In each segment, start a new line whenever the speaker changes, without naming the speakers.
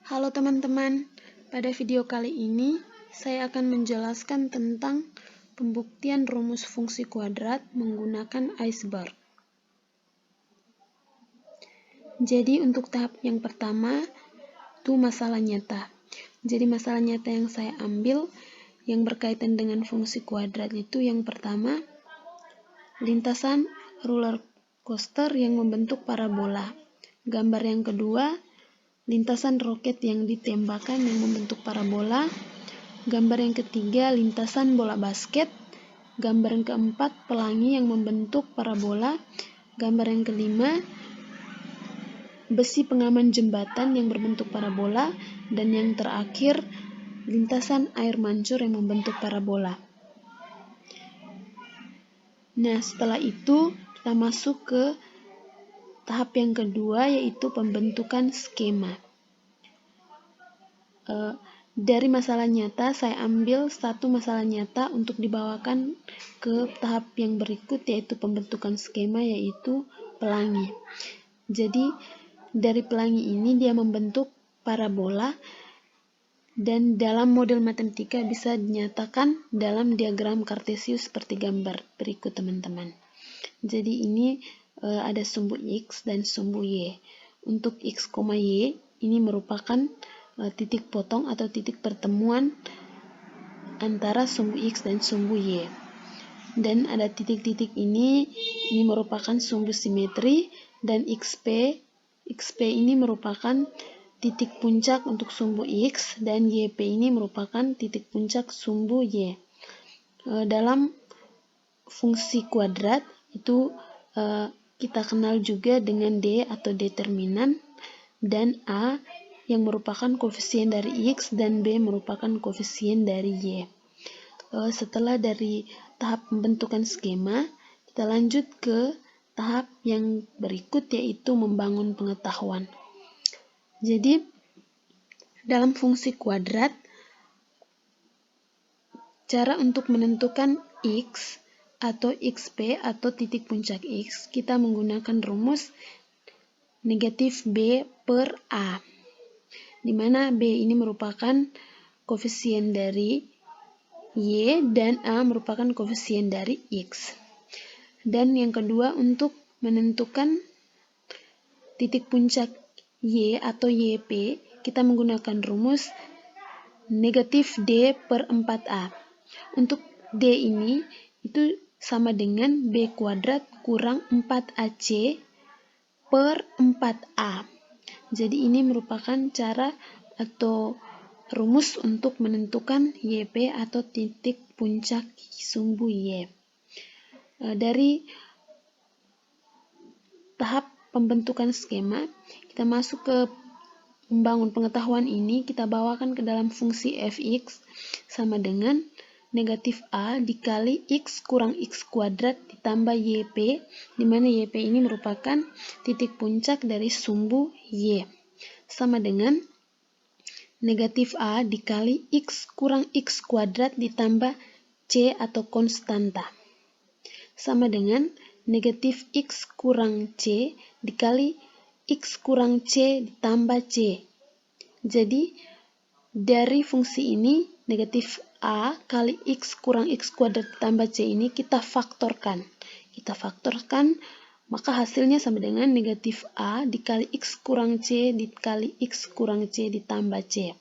Halo teman-teman, pada video kali ini saya akan menjelaskan tentang pembuktian rumus fungsi kuadrat menggunakan iceberg. Jadi untuk tahap yang pertama itu masalah nyata. Jadi masalah nyata yang saya ambil yang berkaitan dengan fungsi kuadrat itu yang pertama lintasan roller coaster yang membentuk parabola. Gambar yang kedua lintasan roket yang ditembakkan yang membentuk parabola. Gambar yang ketiga, lintasan bola basket. Gambar yang keempat, pelangi yang membentuk parabola. Gambar yang kelima, besi pengaman jembatan yang berbentuk parabola. Dan yang terakhir, lintasan air mancur yang membentuk parabola. Nah, setelah itu kita masuk ke tahap yang kedua, yaitu pembentukan skema. Dari masalah nyata, saya ambil satu masalah nyata untuk dibawakan ke tahap yang berikut, yaitu pembentukan skema, yaitu pelangi. Jadi, dari pelangi ini dia membentuk parabola, dan dalam model matematika bisa dinyatakan dalam diagram kartesius seperti gambar berikut, teman-teman. Jadi, ini ada sumbu X dan sumbu Y. Untuk X, Y, ini merupakan titik potong atau titik pertemuan antara sumbu X dan sumbu Y. Dan ada titik-titik ini merupakan sumbu simetri, dan XP ini merupakan titik puncak untuk sumbu X, dan YP ini merupakan titik puncak sumbu Y. Dalam fungsi kuadrat itu kita kenal juga dengan D atau determinan, dan A yang merupakan koefisien dari X dan B merupakan koefisien dari Y. Setelah dari tahap pembentukan skema, kita lanjut ke tahap yang berikut, yaitu membangun pengetahuan. Jadi, dalam fungsi kuadrat, cara untuk menentukan X atau XP atau titik puncak X, kita menggunakan rumus negatif B per A, di mana B ini merupakan koefisien dari Y dan A merupakan koefisien dari X. Dan yang kedua, untuk menentukan titik puncak Y atau YP, kita menggunakan rumus negatif D per 4A. Untuk D ini itu sama dengan B kuadrat kurang 4AC per 4A. Jadi ini merupakan cara atau rumus untuk menentukan YP atau titik puncak sumbu Y. Dari tahap pembentukan skema, kita masuk ke membangun pengetahuan ini, kita bawakan ke dalam fungsi fx sama dengan negatif A dikali X kurang X kuadrat ditambah YP, di mana YP ini merupakan titik puncak dari sumbu Y, sama dengan negatif A dikali X kurang X kuadrat ditambah C atau konstanta, sama dengan negatif X kurang C dikali X kurang C ditambah C. Jadi, dari fungsi ini, negatif A kali X kurang X kuadrat ditambah C ini kita faktorkan. Maka hasilnya sama dengan negatif A dikali X kurang C dikali X kurang C ditambah C.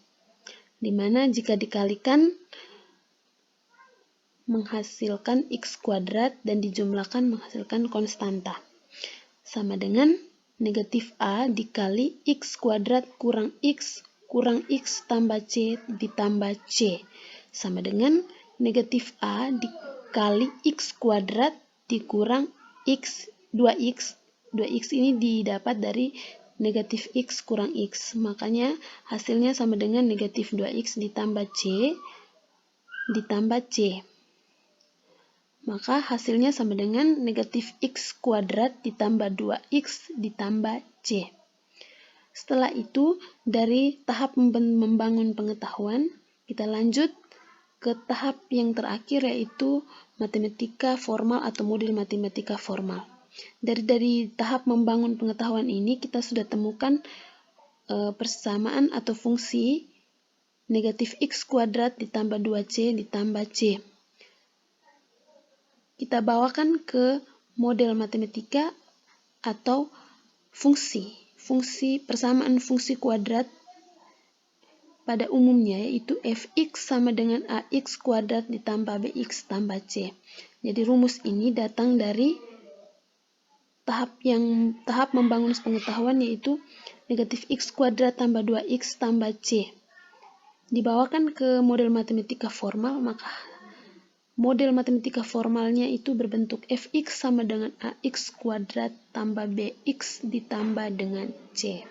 Dimana jika dikalikan menghasilkan X kuadrat dan dijumlahkan menghasilkan konstanta. Sama dengan negatif A dikali X kuadrat kurang X tambah C ditambah C. Sama dengan negatif A dikali X kuadrat dikurang X 2X. 2X ini didapat dari negatif X kurang X. Makanya hasilnya sama dengan negatif 2X ditambah C ditambah C. Maka hasilnya sama dengan negatif X kuadrat ditambah 2X ditambah C. Setelah itu, dari tahap membangun pengetahuan, kita lanjut ke tahap yang terakhir, yaitu matematika formal atau model matematika formal. Dari tahap membangun pengetahuan ini, kita sudah temukan persamaan atau fungsi negatif X kuadrat ditambah 2C ditambah C. Kita bawakan ke model matematika atau fungsi persamaan fungsi kuadrat pada umumnya, yaitu fx sama dengan ax kuadrat ditambah bx tambah c. Jadi rumus ini datang dari tahap membangun pengetahuan, yaitu negatif x kuadrat tambah 2x tambah c. Dibawakan ke model matematika formal, maka model matematika formalnya itu berbentuk fx sama dengan ax kuadrat tambah bx ditambah dengan c.